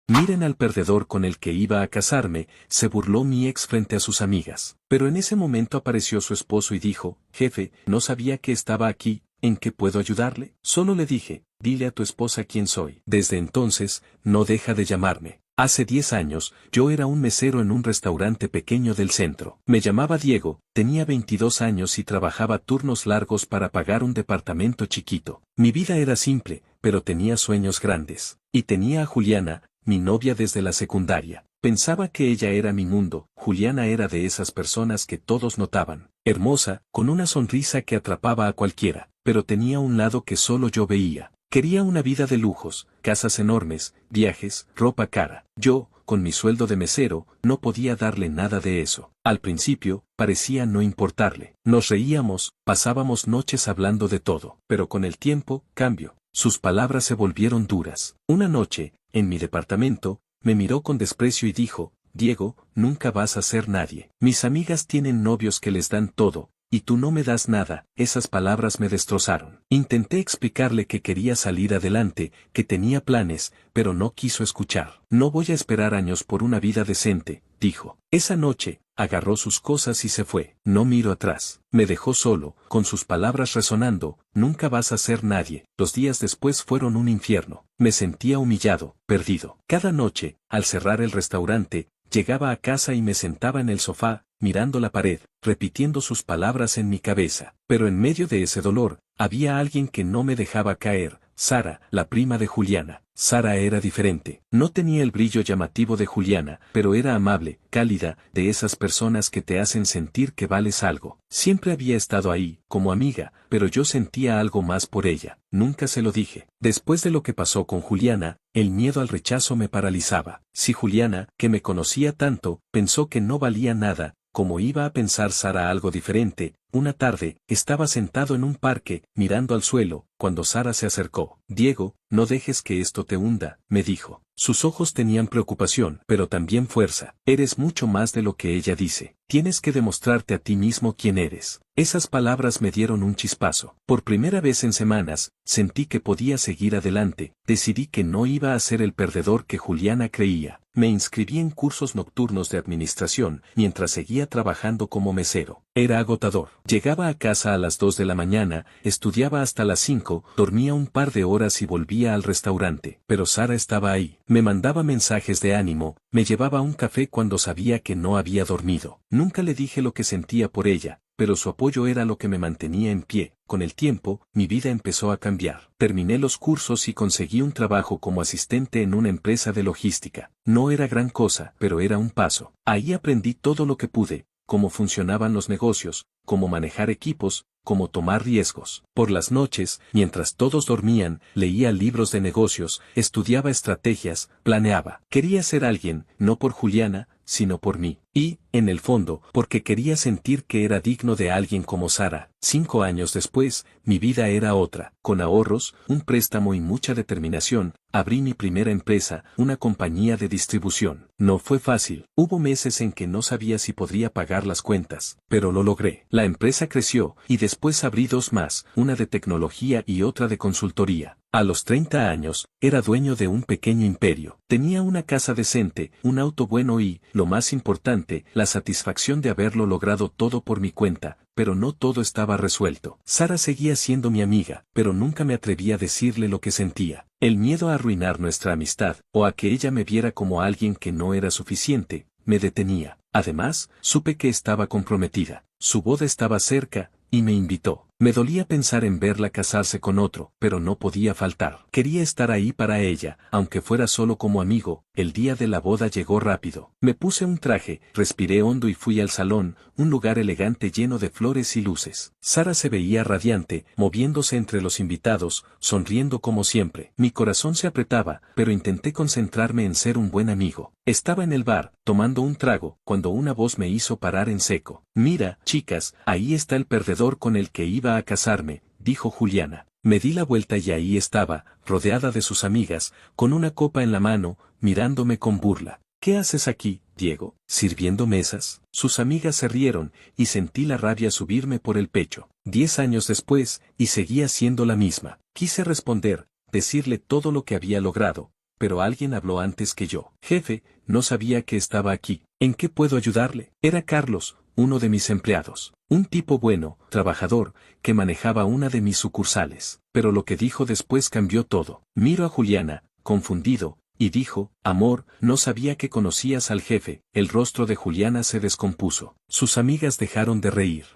Miren al perdedor con el que iba a casarme, se burló mi ex frente a sus amigas. Pero en ese momento apareció su esposo y dijo, jefe, no sabía que estaba aquí, ¿en qué puedo ayudarle? Solo le dije, dile a tu esposa quién soy. Desde entonces, no deja de llamarme. Hace 10 años, yo era un mesero en un restaurante pequeño del centro. Me llamaba Diego, tenía 22 años y trabajaba turnos largos para pagar un departamento chiquito. Mi vida era simple, pero tenía sueños grandes. Y tenía a Juliana, mi novia desde la secundaria. Pensaba que ella era mi mundo. Juliana era de esas personas que todos notaban. Hermosa, con una sonrisa que atrapaba a cualquiera, pero tenía un lado que solo yo veía. Quería una vida de lujos, casas enormes, viajes, ropa cara. Yo, con mi sueldo de mesero, no podía darle nada de eso. Al principio, parecía no importarle. Nos reíamos, pasábamos noches hablando de todo. Pero con el tiempo, cambio. Sus palabras se volvieron duras. Una noche, en mi departamento, me miró con desprecio y dijo, Diego, nunca vas a ser nadie. Mis amigas tienen novios que les dan todo, y tú no me das nada. Esas palabras me destrozaron. Intenté explicarle que quería salir adelante, que tenía planes, pero no quiso escuchar. No voy a esperar años por una vida decente, dijo. Esa noche, agarró sus cosas y se fue. No miro atrás. Me dejó solo, con sus palabras resonando, nunca vas a ser nadie. Los días después fueron un infierno. Me sentía humillado, perdido. Cada noche, al cerrar el restaurante, llegaba a casa y me sentaba en el sofá, mirando la pared, repitiendo sus palabras en mi cabeza. Pero en medio de ese dolor, había alguien que no me dejaba caer, Sara, la prima de Juliana. Sara era diferente. No tenía el brillo llamativo de Juliana, pero era amable, cálida, de esas personas que te hacen sentir que vales algo. Siempre había estado ahí, como amiga, pero yo sentía algo más por ella. Nunca se lo dije. Después de lo que pasó con Juliana, el miedo al rechazo me paralizaba. Si Juliana, que me conocía tanto, pensó que no valía nada, ¿cómo iba a pensar Sara algo diferente? Una tarde, estaba sentado en un parque, mirando al suelo, cuando Sara se acercó. Diego, no dejes que esto te hunda, me dijo. Sus ojos tenían preocupación, pero también fuerza. Eres mucho más de lo que ella dice. Tienes que demostrarte a ti mismo quién eres. Esas palabras me dieron un chispazo. Por primera vez en semanas, sentí que podía seguir adelante. Decidí que no iba a ser el perdedor que Juliana creía. Me inscribí en cursos nocturnos de administración, mientras seguía trabajando como mesero. Era agotador. Llegaba a casa a las 2 de la mañana, estudiaba hasta las 5, dormía un par de horas y volvía al restaurante. Pero Sara estaba ahí. Me mandaba mensajes de ánimo, me llevaba un café cuando sabía que no había dormido. Nunca le dije lo que sentía por ella, pero su apoyo era lo que me mantenía en pie. Con el tiempo, mi vida empezó a cambiar. Terminé los cursos y conseguí un trabajo como asistente en una empresa de logística. No era gran cosa, pero era un paso. Ahí aprendí todo lo que pude, cómo funcionaban los negocios, cómo manejar equipos, cómo tomar riesgos. Por las noches, mientras todos dormían, leía libros de negocios, estudiaba estrategias, planeaba. Quería ser alguien, no por Juliana, sino por mí. Y, en el fondo, porque quería sentir que era digno de alguien como Sara. 5 años después, mi vida era otra. Con ahorros, un préstamo y mucha determinación, abrí mi primera empresa, una compañía de distribución. No fue fácil. Hubo meses en que no sabía si podría pagar las cuentas, pero lo logré. La empresa creció, y después abrí 2 más, una de tecnología y otra de consultoría. A los 30 años, era dueño de un pequeño imperio. Tenía una casa decente, un auto bueno y, lo más importante, la satisfacción de haberlo logrado todo por mi cuenta, pero no todo estaba resuelto. Sara seguía siendo mi amiga, pero nunca me atreví a decirle lo que sentía. El miedo a arruinar nuestra amistad, o a que ella me viera como alguien que no era suficiente, me detenía. Además, supe que estaba comprometida. Su boda estaba cerca, y me invitó. Me dolía pensar en verla casarse con otro, pero no podía faltar. Quería estar ahí para ella, aunque fuera solo como amigo. El día de la boda llegó rápido. Me puse un traje, respiré hondo y fui al salón, un lugar elegante lleno de flores y luces. Sara se veía radiante, moviéndose entre los invitados, sonriendo como siempre. Mi corazón se apretaba, pero intenté concentrarme en ser un buen amigo. Estaba en el bar, tomando un trago, cuando una voz me hizo parar en seco. Mira, chicas, ahí está el perdedor con el que iba a casarme, dijo Juliana. Me di la vuelta y ahí estaba, rodeada de sus amigas, con una copa en la mano, mirándome con burla. ¿Qué haces aquí, Diego? ¿Sirviendo mesas? Sus amigas se rieron, y sentí la rabia subirme por el pecho. 10 años después, y seguía siendo la misma. Quise responder, decirle todo lo que había logrado, pero alguien habló antes que yo. Jefe, no sabía que estaba aquí. ¿En qué puedo ayudarle? Era Carlos, uno de mis empleados. Un tipo bueno, trabajador, que manejaba una de mis sucursales. Pero lo que dijo después cambió todo. Miro a Juliana, confundido, y dijo, amor, no sabía que conocías al jefe. El rostro de Juliana se descompuso. Sus amigas dejaron de reír.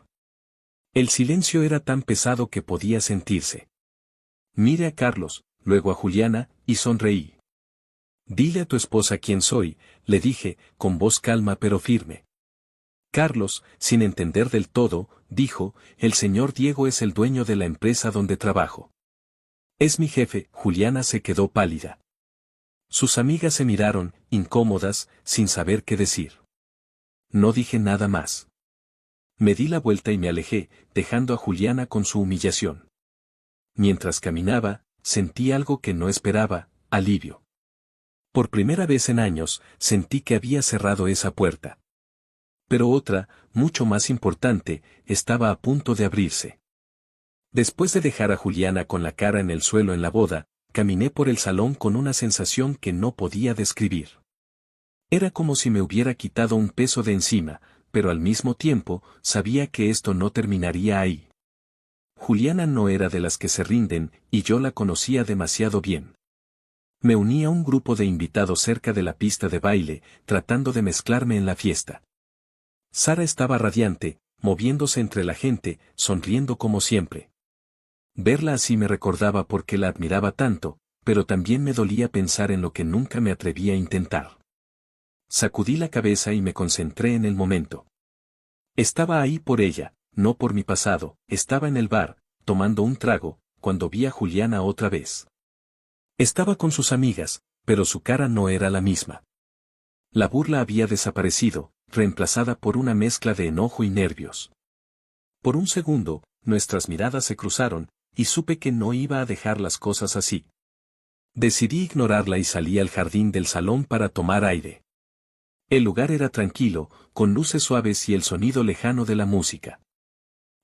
El silencio era tan pesado que podía sentirse. Miré a Carlos, luego a Juliana, y sonreí. Dile a tu esposa quién soy, le dije, con voz calma pero firme. Carlos, sin entender del todo, dijo, el señor Diego es el dueño de la empresa donde trabajo. Es mi jefe. Juliana se quedó pálida. Sus amigas se miraron, incómodas, sin saber qué decir. No dije nada más. Me di la vuelta y me alejé, dejando a Juliana con su humillación. Mientras caminaba, sentí algo que no esperaba, alivio. Por primera vez en años, sentí que había cerrado esa puerta. Pero otra, mucho más importante, estaba a punto de abrirse. Después de dejar a Juliana con la cara en el suelo en la boda, caminé por el salón con una sensación que no podía describir. Era como si me hubiera quitado un peso de encima, pero al mismo tiempo, sabía que esto no terminaría ahí. Juliana no era de las que se rinden, y yo la conocía demasiado bien. Me uní a un grupo de invitados cerca de la pista de baile, tratando de mezclarme en la fiesta. Sara estaba radiante, moviéndose entre la gente, sonriendo como siempre. Verla así me recordaba por qué la admiraba tanto, pero también me dolía pensar en lo que nunca me atreví a intentar. Sacudí la cabeza y me concentré en el momento. Estaba ahí por ella, no por mi pasado. Estaba en el bar, tomando un trago, cuando vi a Juliana otra vez. Estaba con sus amigas, pero su cara no era la misma. La burla había desaparecido, reemplazada por una mezcla de enojo y nervios. Por un segundo, nuestras miradas se cruzaron, y supe que no iba a dejar las cosas así. Decidí ignorarla y salí al jardín del salón para tomar aire. El lugar era tranquilo, con luces suaves y el sonido lejano de la música.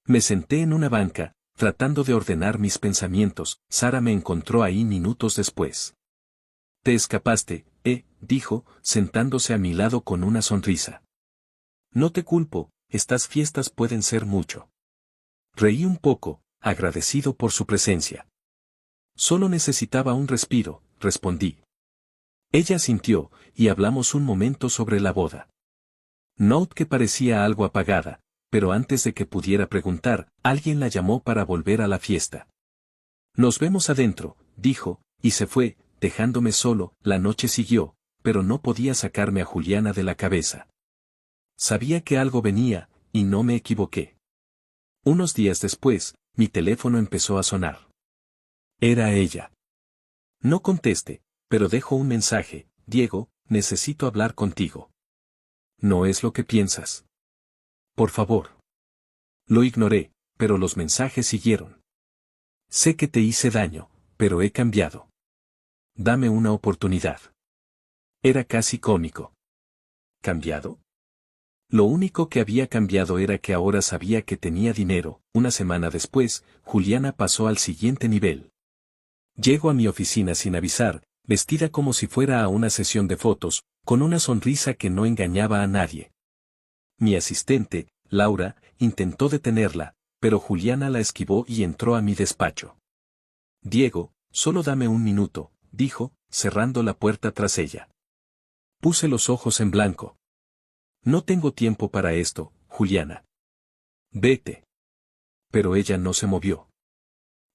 Me senté en una banca, tratando de ordenar mis pensamientos. Sara me encontró ahí minutos después. «Te escapaste», dijo, sentándose a mi lado con una sonrisa. «No te culpo, estas fiestas pueden ser mucho». Reí un poco, agradecido por su presencia. «Solo necesitaba un respiro», respondí. Ella asintió, y hablamos un momento sobre la boda. Note que parecía algo apagada, pero antes de que pudiera preguntar, alguien la llamó para volver a la fiesta. «Nos vemos adentro», dijo, y se fue, dejándome solo. La noche siguió, pero no podía sacarme a Juliana de la cabeza. Sabía que algo venía, y no me equivoqué. Unos días después, mi teléfono empezó a sonar. Era ella. No contesté, pero dejó un mensaje: «Diego, necesito hablar contigo». «¿No es lo que piensas? Por favor». Lo ignoré, pero los mensajes siguieron. «Sé que te hice daño, pero he cambiado. Dame una oportunidad». Era casi cómico. ¿Cambiado? Lo único que había cambiado era que ahora sabía que tenía dinero. Una semana después, Juliana pasó al siguiente nivel. Llegó a mi oficina sin avisar, vestida como si fuera a una sesión de fotos, con una sonrisa que no engañaba a nadie. Mi asistente, Laura, intentó detenerla, pero Juliana la esquivó y entró a mi despacho. «Diego, solo dame un minuto», dijo, cerrando la puerta tras ella. Puse los ojos en blanco. «No tengo tiempo para esto, Juliana. Vete». Pero ella no se movió.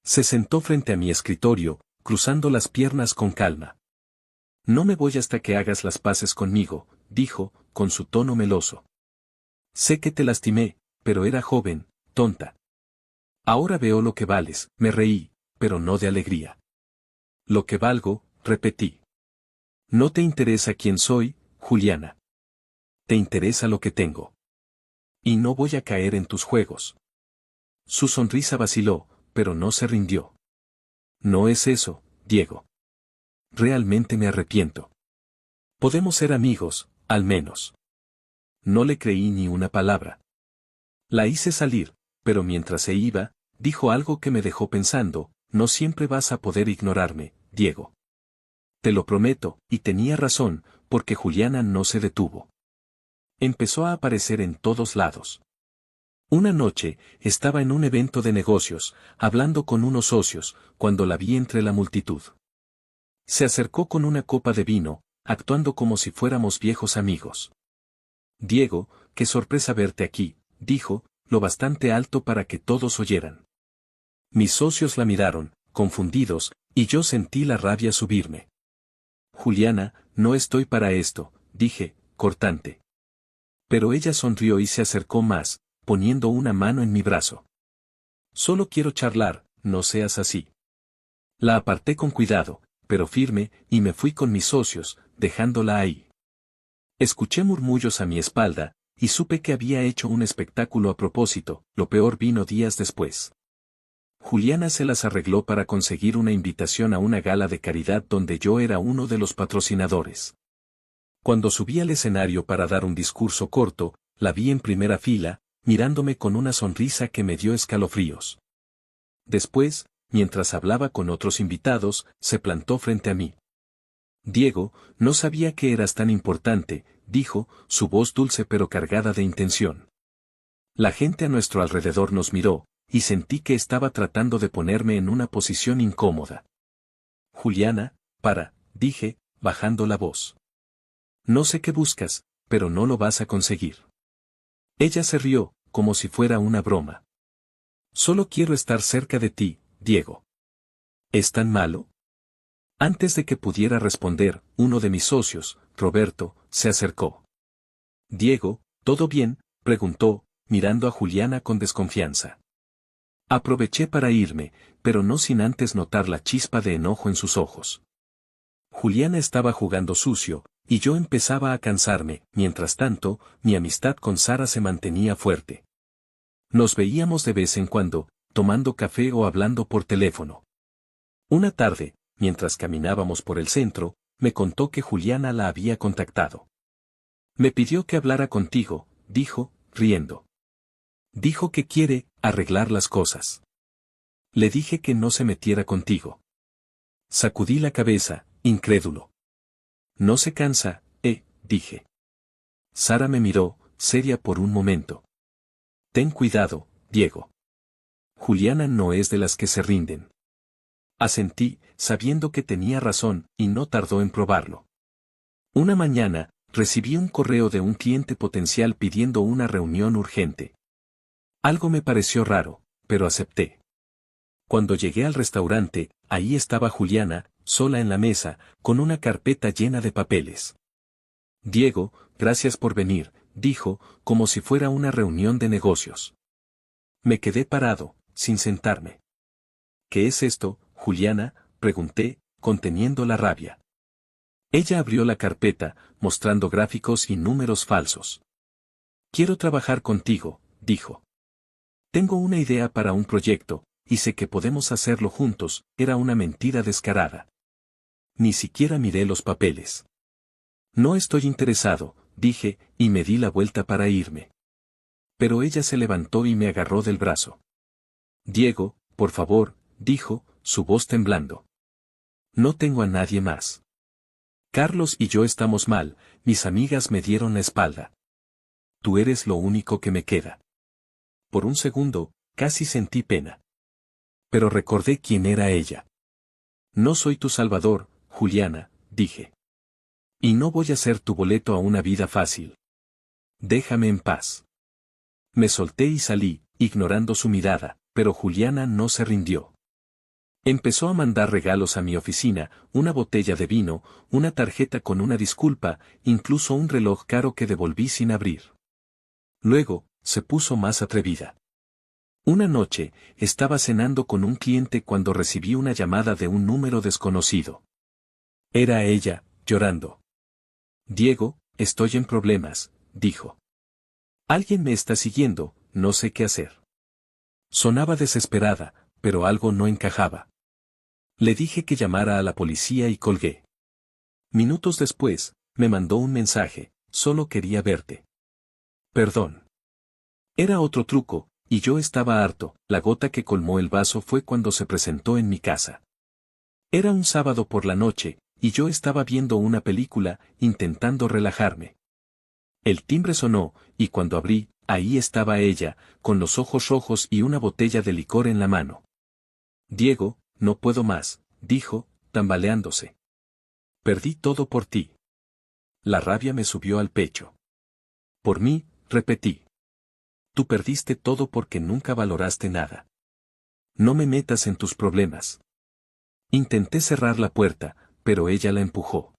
Se sentó frente a mi escritorio, cruzando las piernas con calma. «No me voy hasta que hagas las paces conmigo», dijo, con su tono meloso. «Sé que te lastimé, pero era joven, tonta. Ahora veo lo que vales». Me reí, pero no de alegría. «Lo que valgo», repetí. «No te interesa quién soy, Juliana. Te interesa lo que tengo. Y no voy a caer en tus juegos». Su sonrisa vaciló, pero no se rindió. «No es eso, Diego. Realmente me arrepiento. Podemos ser amigos, al menos». No le creí ni una palabra. La hice salir, pero mientras se iba, dijo algo que me dejó pensando: «No siempre vas a poder ignorarme, Diego. te lo prometo, y tenía razón, porque Juliana no se detuvo. Empezó a aparecer en todos lados. Una noche, estaba en un evento de negocios, hablando con unos socios, cuando la vi entre la multitud. Se acercó con una copa de vino, actuando como si fuéramos viejos amigos. Diego, qué sorpresa verte aquí, dijo, lo bastante alto para que todos oyeran. Mis socios la miraron, confundidos, y yo sentí la rabia subirme. Juliana, no estoy para esto, dije, cortante. Pero ella sonrió y se acercó más, poniendo una mano en mi brazo. Solo quiero charlar, no seas así. La aparté con cuidado, pero firme, y me fui con mis socios, dejándola ahí. Escuché murmullos a mi espalda, y supe que había hecho un espectáculo a propósito. Lo peor vino días después. Juliana se las arregló para conseguir una invitación a una gala de caridad donde yo era uno de los patrocinadores. Cuando subí al escenario para dar un discurso corto, la vi en primera fila, mirándome con una sonrisa que me dio escalofríos. Después, mientras hablaba con otros invitados, se plantó frente a mí. Diego, no sabía que eras tan importante, dijo, su voz dulce pero cargada de intención. La gente a nuestro alrededor nos miró, y sentí que estaba tratando de ponerme en una posición incómoda. Juliana, dije, bajando la voz. No sé qué buscas, pero no lo vas a conseguir. Ella se rió, como si fuera una broma. Solo quiero estar cerca de ti, Diego. ¿Es tan malo? Antes de que pudiera responder, uno de mis socios, Roberto, se acercó. Diego, ¿todo bien?, preguntó, mirando a Juliana con desconfianza. Aproveché para irme, pero no sin antes notar la chispa de enojo en sus ojos. Juliana estaba jugando sucio, y yo empezaba a cansarme. Mientras tanto, mi amistad con Sara se mantenía fuerte. Nos veíamos de vez en cuando, tomando café o hablando por teléfono. Una tarde, mientras caminábamos por el centro, me contó que Juliana la había contactado. Me pidió que hablara contigo, dijo, riendo. Dijo que quiere arreglar las cosas. Le dije que no se metiera contigo. Sacudí la cabeza, incrédulo. No se cansa, dije. Sara me miró, seria por un momento. Ten cuidado, Diego. Juliana no es de las que se rinden. Asentí, sabiendo que tenía razón, y no tardó en probarlo. Una mañana, recibí un correo de un cliente potencial pidiendo una reunión urgente. Algo me pareció raro, pero acepté. Cuando llegué al restaurante, ahí estaba Juliana, sola en la mesa, con una carpeta llena de papeles. Diego, gracias por venir, dijo, como si fuera una reunión de negocios. Me quedé parado, sin sentarme. ¿Qué es esto, Juliana?, pregunté, conteniendo la rabia. Ella abrió la carpeta, mostrando gráficos y números falsos. Quiero trabajar contigo, dijo. Tengo una idea para un proyecto, y sé que podemos hacerlo juntos. Era una mentira descarada. Ni siquiera miré los papeles. No estoy interesado, dije, y me di la vuelta para irme. Pero ella se levantó y me agarró del brazo. Diego, por favor, dijo, su voz temblando. No tengo a nadie más. Carlos y yo estamos mal, mis amigas me dieron la espalda. Tú eres lo único que me queda. Por un segundo, casi sentí pena. Pero recordé quién era ella. No soy tu salvador, Juliana, dije. Y no voy a ser tu boleto a una vida fácil. Déjame en paz. Me solté y salí, ignorando su mirada, pero Juliana no se rindió. Empezó a mandar regalos a mi oficina, una botella de vino, una tarjeta con una disculpa, incluso un reloj caro que devolví sin abrir. Luego, se puso más atrevida. Una noche, estaba cenando con un cliente cuando recibí una llamada de un número desconocido. Era ella, llorando. Diego, estoy en problemas, dijo. Alguien me está siguiendo, no sé qué hacer. Sonaba desesperada, pero algo no encajaba. Le dije que llamara a la policía y colgué. Minutos después, me mandó un mensaje, solo quería verte. Perdón. Era otro truco, y yo estaba harto. La gota que colmó el vaso fue cuando se presentó en mi casa. Era un sábado por la noche, y yo estaba viendo una película, intentando relajarme. El timbre sonó, y cuando abrí, ahí estaba ella, con los ojos rojos y una botella de licor en la mano. Diego, no puedo más, dijo, tambaleándose. Perdí todo por ti. La rabia me subió al pecho. Por mí, repetí. Tú perdiste todo porque nunca valoraste nada. No me metas en tus problemas. Intenté cerrar la puerta, pero ella la empujó.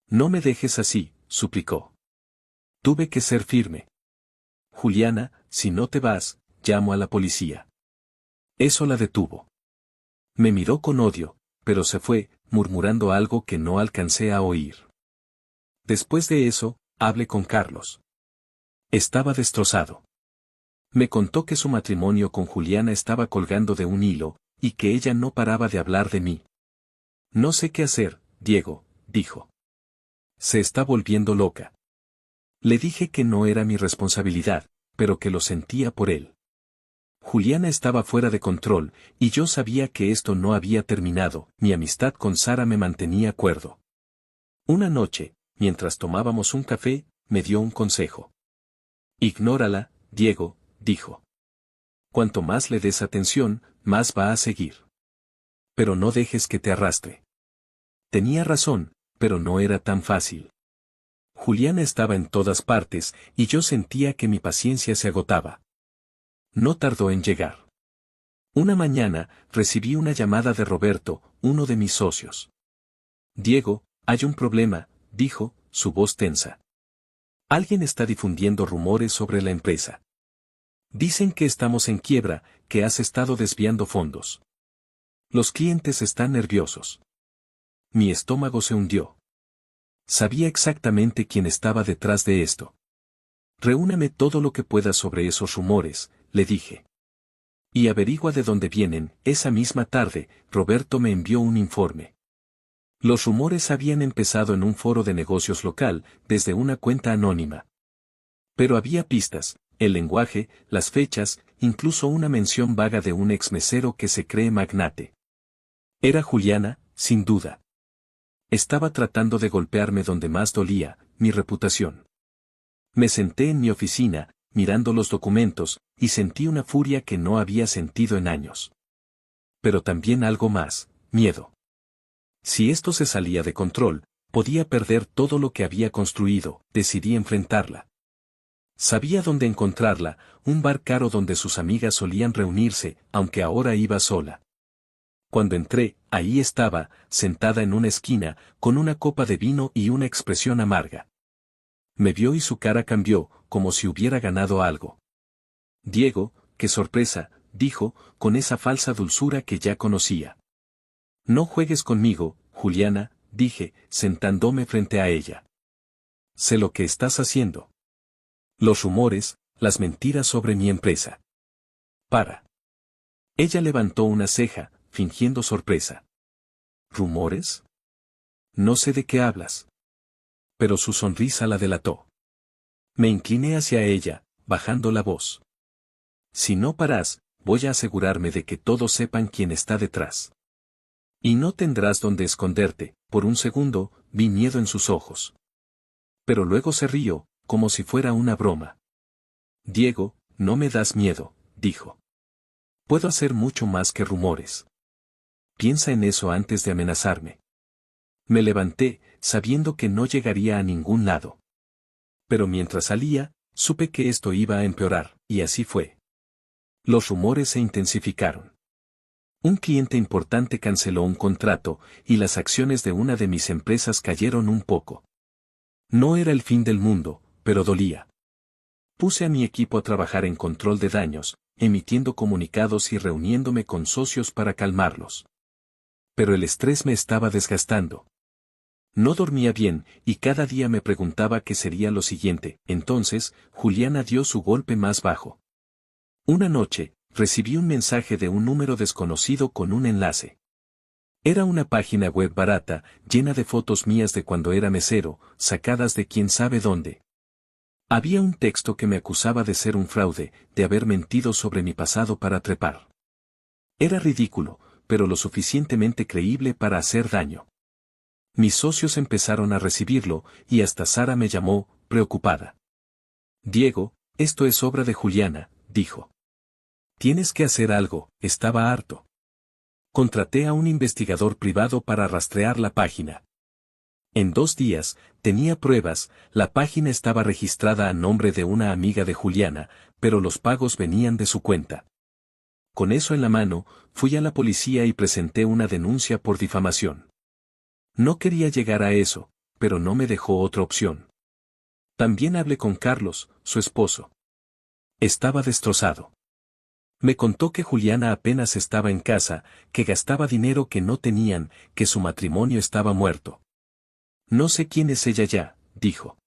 No me dejes así, suplicó. Tuve que ser firme. Juliana, si no te vas, llamo a la policía. Eso la detuvo. Me miró con odio, pero se fue, murmurando algo que no alcancé a oír. Después de eso, hablé con Carlos. Estaba destrozado. Me contó que su matrimonio con Juliana estaba colgando de un hilo, y que ella no paraba de hablar de mí. No sé qué hacer, Diego, dijo. Se está volviendo loca. Le dije que no era mi responsabilidad, pero que lo sentía por él. Juliana estaba fuera de control, y yo sabía que esto no había terminado. Mi amistad con Sara me mantenía cuerdo. Una noche, mientras tomábamos un café, me dio un consejo. Ignórala, Diego, dijo. Cuanto más le des atención, más va a seguir. Pero no dejes que te arrastre. Tenía razón, pero no era tan fácil. Juliana estaba en todas partes, y yo sentía que mi paciencia se agotaba. No tardó en llegar. Una mañana, recibí una llamada de Roberto, uno de mis socios. Diego, hay un problema, dijo, su voz tensa. Alguien está difundiendo rumores sobre la empresa. Dicen que estamos en quiebra, que has estado desviando fondos. Los clientes están nerviosos. Mi estómago se hundió. Sabía exactamente quién estaba detrás de esto. Reúname todo lo que puedas sobre esos rumores, le dije. Y averigua de dónde vienen. Esa misma tarde, Roberto me envió un informe. Los rumores habían empezado en un foro de negocios local, desde una cuenta anónima. Pero había pistas, el lenguaje, las fechas, incluso una mención vaga de un exmesero que se cree magnate. Era Juliana, sin duda. Estaba tratando de golpearme donde más dolía, mi reputación. Me senté en mi oficina, mirando los documentos, y sentí una furia que no había sentido en años. Pero también algo más, miedo. Si esto se salía de control, podía perder todo lo que había construido. Decidí enfrentarla. Sabía dónde encontrarla, un bar caro donde sus amigas solían reunirse, aunque ahora iba sola. Cuando entré, ahí estaba, sentada en una esquina, con una copa de vino y una expresión amarga. Me vio y su cara cambió, como si hubiera ganado algo. Diego, qué sorpresa, dijo, con esa falsa dulzura que ya conocía. No juegues conmigo, Juliana, dije, sentándome frente a ella. Sé lo que estás haciendo. Los rumores, las mentiras sobre mi empresa. Para. Ella levantó una ceja, fingiendo sorpresa. ¿Rumores? No sé de qué hablas. Pero su sonrisa la delató. Me incliné hacia ella, bajando la voz. Si no paras, voy a asegurarme de que todos sepan quién está detrás. Y no tendrás donde esconderte. Por un segundo, vi miedo en sus ojos. Pero luego se rió, como si fuera una broma. Diego, no me das miedo, dijo. Puedo hacer mucho más que rumores. Piensa en eso antes de amenazarme. Me levanté, sabiendo que no llegaría a ningún lado. Pero mientras salía, supe que esto iba a empeorar, y así fue. Los rumores se intensificaron. Un cliente importante canceló un contrato, y las acciones de una de mis empresas cayeron un poco. No era el fin del mundo, pero dolía. Puse a mi equipo a trabajar en control de daños, emitiendo comunicados y reuniéndome con socios para calmarlos. Pero el estrés me estaba desgastando. No dormía bien, y cada día me preguntaba qué sería lo siguiente. Entonces, Juliana dio su golpe más bajo. Una noche, recibí un mensaje de un número desconocido con un enlace. Era una página web barata, llena de fotos mías de cuando era mesero, sacadas de quién sabe dónde. Había un texto que me acusaba de ser un fraude, de haber mentido sobre mi pasado para trepar. Era ridículo, pero lo suficientemente creíble para hacer daño. Mis socios empezaron a recibirlo, y hasta Sara me llamó, preocupada. Diego, esto es obra de Juliana, dijo. Tienes que hacer algo, estaba harto. Contraté a un investigador privado para rastrear la página. En 2 días, tenía pruebas, la página estaba registrada a nombre de una amiga de Juliana, pero los pagos venían de su cuenta. Con eso en la mano, fui a la policía y presenté una denuncia por difamación. No quería llegar a eso, pero no me dejó otra opción. También hablé con Carlos, su esposo. Estaba destrozado. Me contó que Juliana apenas estaba en casa, que gastaba dinero que no tenían, que su matrimonio estaba muerto. No sé quién es ella ya, dijo.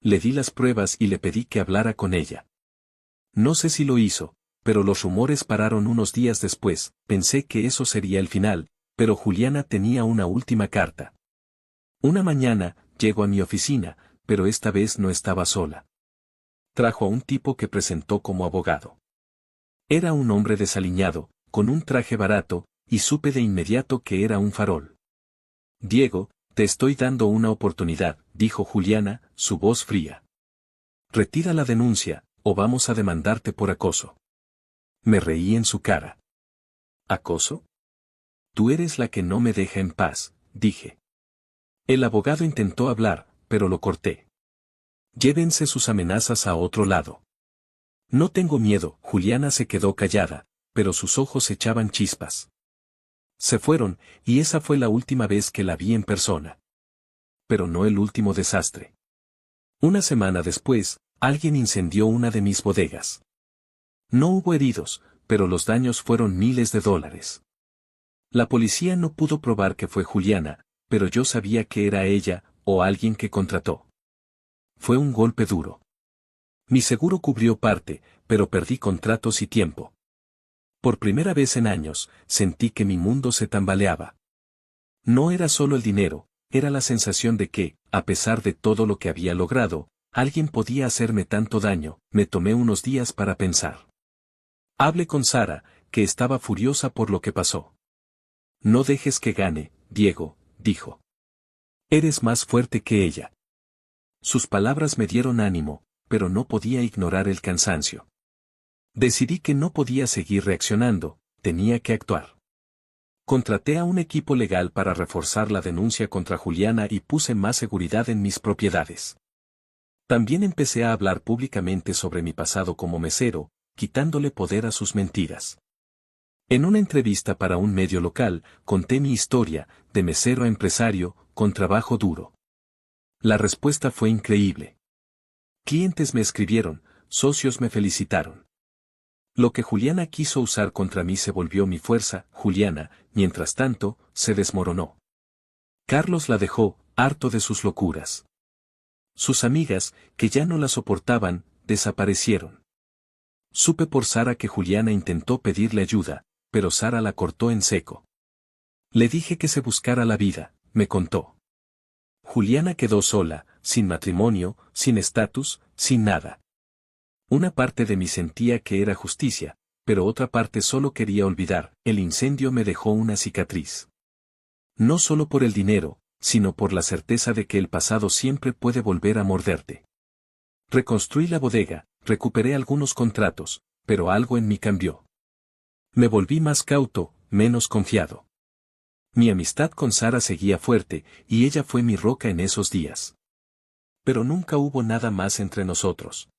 Le di las pruebas y le pedí que hablara con ella. No sé si lo hizo, pero los rumores pararon unos días después. Pensé que eso sería el final, pero Juliana tenía una última carta. Una mañana, llegó a mi oficina, pero esta vez no estaba sola. Trajo a un tipo que presentó como abogado. Era un hombre desaliñado, con un traje barato, y supe de inmediato que era un farol. Diego, te estoy dando una oportunidad, dijo Juliana, su voz fría. Retira la denuncia, o vamos a demandarte por acoso. Me reí en su cara. ¿Acoso? Tú eres la que no me deja en paz, dije. El abogado intentó hablar, pero lo corté. Llévense sus amenazas a otro lado. No tengo miedo, Juliana se quedó callada, pero sus ojos echaban chispas. Se fueron, y esa fue la última vez que la vi en persona. Pero no el último desastre. Una semana después, alguien incendió una de mis bodegas. No hubo heridos, pero los daños fueron miles de dólares. La policía no pudo probar que fue Juliana, pero yo sabía que era ella, o alguien que contrató. Fue un golpe duro. Mi seguro cubrió parte, pero perdí contratos y tiempo. Por primera vez en años, sentí que mi mundo se tambaleaba. No era solo el dinero, era la sensación de que, a pesar de todo lo que había logrado, alguien podía hacerme tanto daño. Me tomé unos días para pensar. Hablé con Sara, que estaba furiosa por lo que pasó. No dejes que gane, Diego, dijo. Eres más fuerte que ella. Sus palabras me dieron ánimo, pero no podía ignorar el cansancio. Decidí que no podía seguir reaccionando, tenía que actuar. Contraté a un equipo legal para reforzar la denuncia contra Juliana y puse más seguridad en mis propiedades. También empecé a hablar públicamente sobre mi pasado como mesero, quitándole poder a sus mentiras. En una entrevista para un medio local, conté mi historia, de mesero a empresario, con trabajo duro. La respuesta fue increíble. Clientes me escribieron, socios me felicitaron. Lo que Juliana quiso usar contra mí se volvió mi fuerza. Juliana, mientras tanto, se desmoronó. Carlos la dejó, harto de sus locuras. Sus amigas, que ya no la soportaban, desaparecieron. Supe por Sara que Juliana intentó pedirle ayuda, pero Sara la cortó en seco. Le dije que se buscara la vida, me contó. Juliana quedó sola, sin matrimonio, sin estatus, sin nada. Una parte de mí sentía que era justicia, pero otra parte solo quería olvidar. El incendio me dejó una cicatriz. No solo por el dinero, sino por la certeza de que el pasado siempre puede volver a morderte. Reconstruí la bodega, recuperé algunos contratos, pero algo en mí cambió. Me volví más cauto, menos confiado. Mi amistad con Sara seguía fuerte, y ella fue mi roca en esos días. Pero nunca hubo nada más entre nosotros.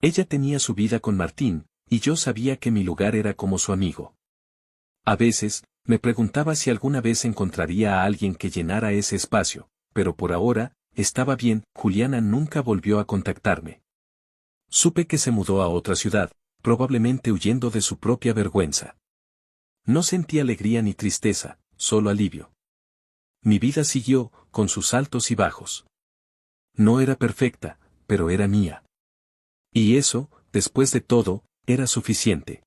Ella tenía su vida con Martín, y yo sabía que mi lugar era como su amigo. A veces, me preguntaba si alguna vez encontraría a alguien que llenara ese espacio, pero por ahora, estaba bien. Juliana nunca volvió a contactarme. Supe que se mudó a otra ciudad, probablemente huyendo de su propia vergüenza. No sentí alegría ni tristeza, solo alivio. Mi vida siguió, con sus altos y bajos. No era perfecta, pero era mía. Y eso, después de todo, era suficiente.